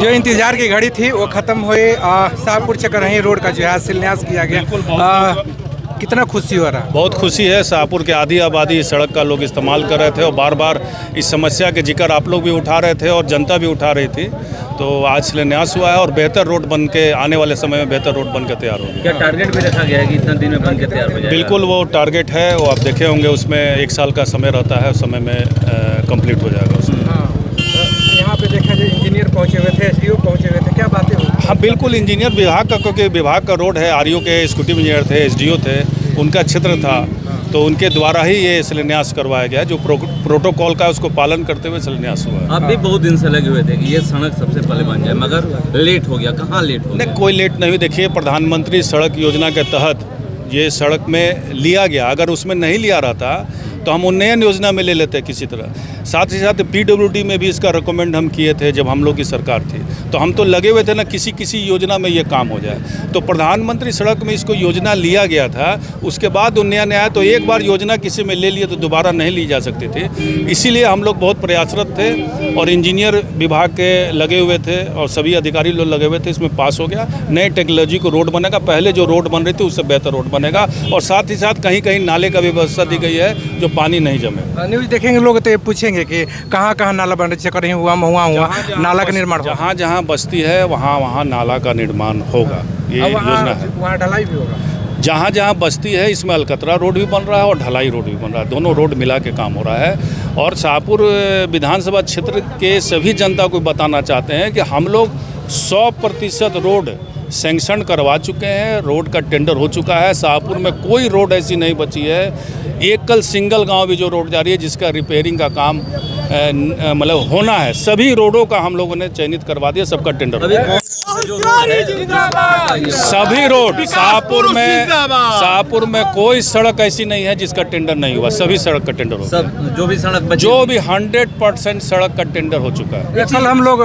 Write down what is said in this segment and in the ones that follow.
जो इंतजार की घड़ी थी वो खत्म हुई। शाहपुर चकरही रोड का जो है शिलान्यास किया गया। कितना खुशी हो रहा है? बहुत खुशी है। शाहपुर के आधी आबादी इस सड़क का लोग इस्तेमाल कर रहे थे और बार बार इस समस्या के जिक्र आप लोग भी उठा रहे थे और जनता भी उठा रही थी। तो आज शिलान्यास हुआ है और बेहतर रोड बन के आने वाले समय में बेहतर रोड बन के तैयार होगी। क्या टारगेट भी रखा गया है कि इतना दिन में बन के तैयार हो जाएगा? बिल्कुल वो टारगेट है, वो आप देखे होंगे उसमें 1 साल का समय रहता है, उस समय में कंप्लीट हो जाएगा उसमें। यहाँ पे देखा जाए इंजीनियर पहुँचे हुए थे, एसडीओ पहुँचे हुए थे, क्या बातें हुई? हाँ बिल्कुल, इंजीनियर विभाग का, क्योंकि विभाग का रोड है, आरईओ के एग्जीक्यूटिव इंजीनियर थे, एसडीओ थे, उनका क्षेत्र था, तो उनके द्वारा ही ये शिलान्यास करवाया गया। जो प्रोटोकॉल का उसको पालन करते हुए शिलान्यास हुआ है। आप भी बहुत दिन से लगे हुए थे कि ये सड़क सबसे पहले बन जाए, मगर लेट हो गया। कहाँ लेट हो गया? नहीं, कोई लेट नहीं। देखिए, प्रधानमंत्री सड़क योजना के तहत ये सड़क में लिया गया। अगर उसमें नहीं लिया रहता तो हम उन्नयन योजना में ले लेते किसी तरह। साथ ही साथ पीडब्ल्यूडी में भी इसका रिकमेंड हम किए थे जब हम लोग की सरकार थी, तो हम तो लगे हुए थे ना किसी योजना में ये काम हो जाए। तो प्रधानमंत्री सड़क में इसको योजना लिया गया था, उसके बाद उन्नयन आया, तो एक बार योजना किसी में ले लिए तो दोबारा नहीं ली जा सकती थी। इसीलिए हम लोग बहुत प्रयासरत थे और इंजीनियर विभाग के लगे हुए थे और सभी अधिकारी लोग लगे हुए थे। इसमें पास हो गया। नए टेक्नोलॉजी को रोड बनेगा, पहले जो रोड बन रही थी उससे बेहतर रोड बनेगा और साथ ही साथ कहीं कहीं नाले का भी व्यवस्था दी गई है जो पानी नहीं जमे। न्यूज़ देखेंगे लोग तो ये पूछेंगे कि कहाँ कहाँ नाला बन रही है, हुआ नाला का निर्माण, जहाँ जहाँ बस्ती है वहाँ नाला का निर्माण होगा। ये योजना है। वहाँ ढलाई भी होगा। जहाँ जहाँ बस्ती है इसमें अलकतरा रोड भी बन रहा है और ढलाई रोड भी बन रहा है, दोनों रोड मिला के काम हो रहा है। और शाहपुर विधानसभा क्षेत्र के सभी जनता को बताना चाहते हैं कि हम लोग 100% रोड सैंक्शन करवा चुके हैं। रोड का टेंडर हो चुका है। शाहपुर में कोई रोड ऐसी नहीं बची है। एकल सिंगल गांव भी जो रोड जा रही है जिसका रिपेयरिंग का काम मतलब होना है, सभी रोडों का हम लोगों ने चयनित करवा दिया, सबका टेंडर। सभी रोड शाहपुर में कोई सड़क ऐसी नहीं है जिसका टेंडर नहीं हुआ। सभी सड़क का टेंडर हो गया। जो भी 100% सड़क का टेंडर हो चुका है। कल हम लोग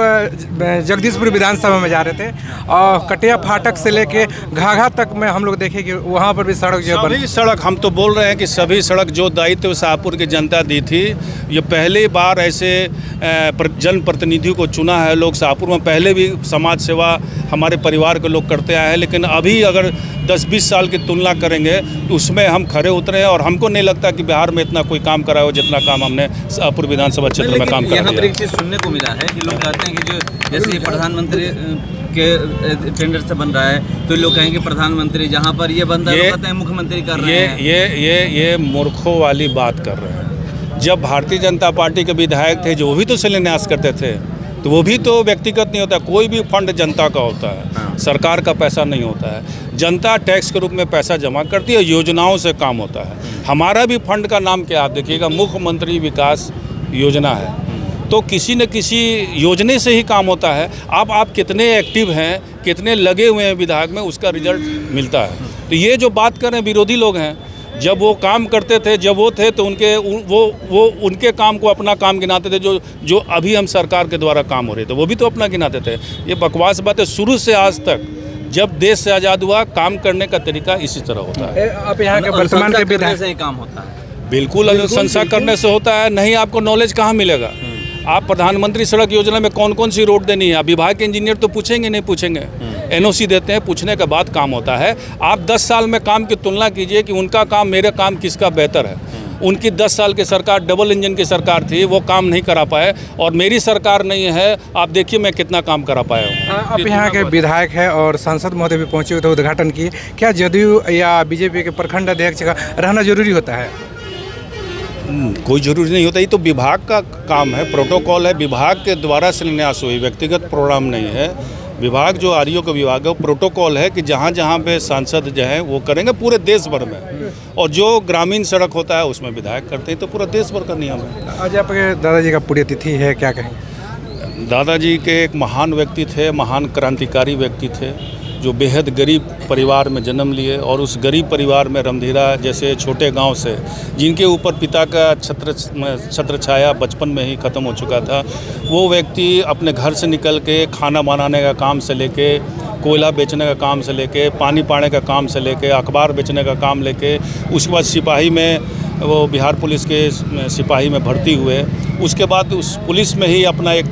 जगदीशपुर विधानसभा में जा रहे थे और कटिया फाटक से लेके घाघा तक में हम लोग देखे कि वहाँ पर भी सड़क जो है सभी सड़क, हम तो बोल रहे हैं कि सभी सड़क जो दायित्व शाहपुर की जनता दी थी। ये पहली बार ऐसे जनप्रतिनिधियों को चुना है लोग शाहपुर में। पहले भी समाज सेवा हमारे परिवार के लोग करते आए हैं, लेकिन अभी अगर 10-20 साल की तुलना करेंगे तो उसमें हम खरे उतरे हैं और हमको नहीं लगता कि बिहार में इतना कोई काम करा हो जितना काम हमने शाहपुर विधानसभा क्षेत्र में काम करा। यहाँ पर एक चीज़ सुनने को मिला है कि लोग कहते हैं कि जो जैसे प्रधानमंत्री के टेंडर से बन रहा है तो लोग कहेंगे प्रधानमंत्री जहाँ पर ये बन रहा है कहते हैं मुख्यमंत्री कर रहे हैं। ये मूर्खों वाली बात कर रहे हैं। जब भारतीय जनता पार्टी के विधायक थे जो भी तो शिलान्यास करते थे, तो वो भी तो व्यक्तिगत नहीं होता, कोई भी फंड जनता का होता है, सरकार का पैसा नहीं होता है। जनता टैक्स के रूप में पैसा जमा करती है, योजनाओं से काम होता है। हमारा भी फंड का नाम क्या आप देखिएगा, मुख्यमंत्री विकास योजना है, तो किसी न किसी योजने से ही काम होता है। अब आप कितने एक्टिव हैं, कितने लगे हुए हैं विधायक में, उसका रिजल्ट मिलता है। तो ये जो बात कर रहे हैं विरोधी लोग हैं, जब वो काम करते थे, जब वो थे तो वो उनके काम को अपना काम गिनाते थे। जो अभी हम सरकार के द्वारा काम हो रहे थे वो भी तो अपना गिनाते थे। ये बकवास बात है। शुरू से आज तक जब देश से आज़ाद हुआ, काम करने का तरीका इसी तरह होता है। आप यहाँ के वर्तमान के विधायक से ही काम होता है। बिल्कुल, अनुशंसा करने से होता है। नहीं आपको नॉलेज कहाँ मिलेगा? आप प्रधानमंत्री सड़क योजना में कौन कौन सी रोड देनी है, विभाग के इंजीनियर तो पूछेंगे नहीं पूछेंगे। एनओसी देते हैं, पूछने के बाद काम होता है। आप 10 साल में काम की तुलना कीजिए कि उनका काम मेरे काम किसका बेहतर है। उनकी 10 साल की सरकार डबल इंजन की सरकार थी, वो काम नहीं करा पाए, और मेरी सरकार नहीं है, आप देखिए मैं कितना काम करा पाया हूँ। आप यहाँ के विधायक हैं और सांसद महोदय भी पहुँचे हुए थे, उद्घाटन किए। क्या जदयू या बीजेपी के प्रखंड अध्यक्ष का रहना जरूरी होता है? कोई जरूरी नहीं होता। ये तो विभाग का काम है, प्रोटोकॉल है, विभाग के द्वारा शिलान्यास हुई, व्यक्तिगत प्रोग्राम नहीं है। विभाग जो आरईओ का विभाग है वो प्रोटोकॉल है कि जहाँ जहाँ पे सांसद जो है वो करेंगे पूरे देश भर में, और जो ग्रामीण सड़क होता है उसमें विधायक करते हैं, तो पूरा देश भर का नियम है। आज आपके दादाजी का पुण्यतिथि है, क्या कहेंगे? दादाजी के एक महान व्यक्ति थे, महान क्रांतिकारी व्यक्ति थे, जो बेहद गरीब परिवार में जन्म लिए और उस गरीब परिवार में रमधीरा जैसे छोटे गांव से, जिनके ऊपर पिता का छत्र छाया बचपन में ही ख़त्म हो चुका था, वो व्यक्ति अपने घर से निकल के खाना बनाने का काम से लेके, कोयला बेचने का काम से लेके, पानी पाने का काम से लेके, अखबार बेचने का काम लेके, उसके बाद सिपाही में वो बिहार पुलिस के सिपाही में भर्ती हुए। उसके बाद उस पुलिस में ही अपना एक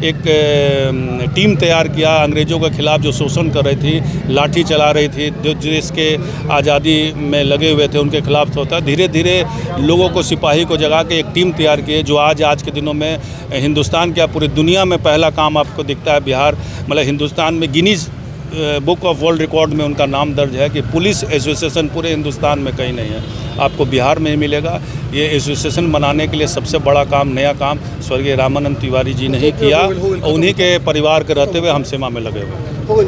एक टीम तैयार किया अंग्रेज़ों के खिलाफ जो शोषण कर रही थी, लाठी चला रही थी, जो देश के आज़ादी में लगे हुए थे उनके खिलाफ होता। धीरे धीरे लोगों को, सिपाही को जगा के एक टीम तैयार की जो आज के दिनों में हिंदुस्तान क्या पूरी दुनिया में पहला काम आपको दिखता है। बिहार मतलब हिंदुस्तान में Guinness book of world record में उनका नाम दर्ज है कि पुलिस एसोसिएशन पूरे हिंदुस्तान में कहीं नहीं है, आपको बिहार में ही मिलेगा। ये एसोसिएशन बनाने के लिए सबसे बड़ा काम, नया काम स्वर्गीय रामानंद तिवारी जी ने ही किया, और उन्हीं के परिवार के रहते हुए हम सेवा में लगे हुए हैं।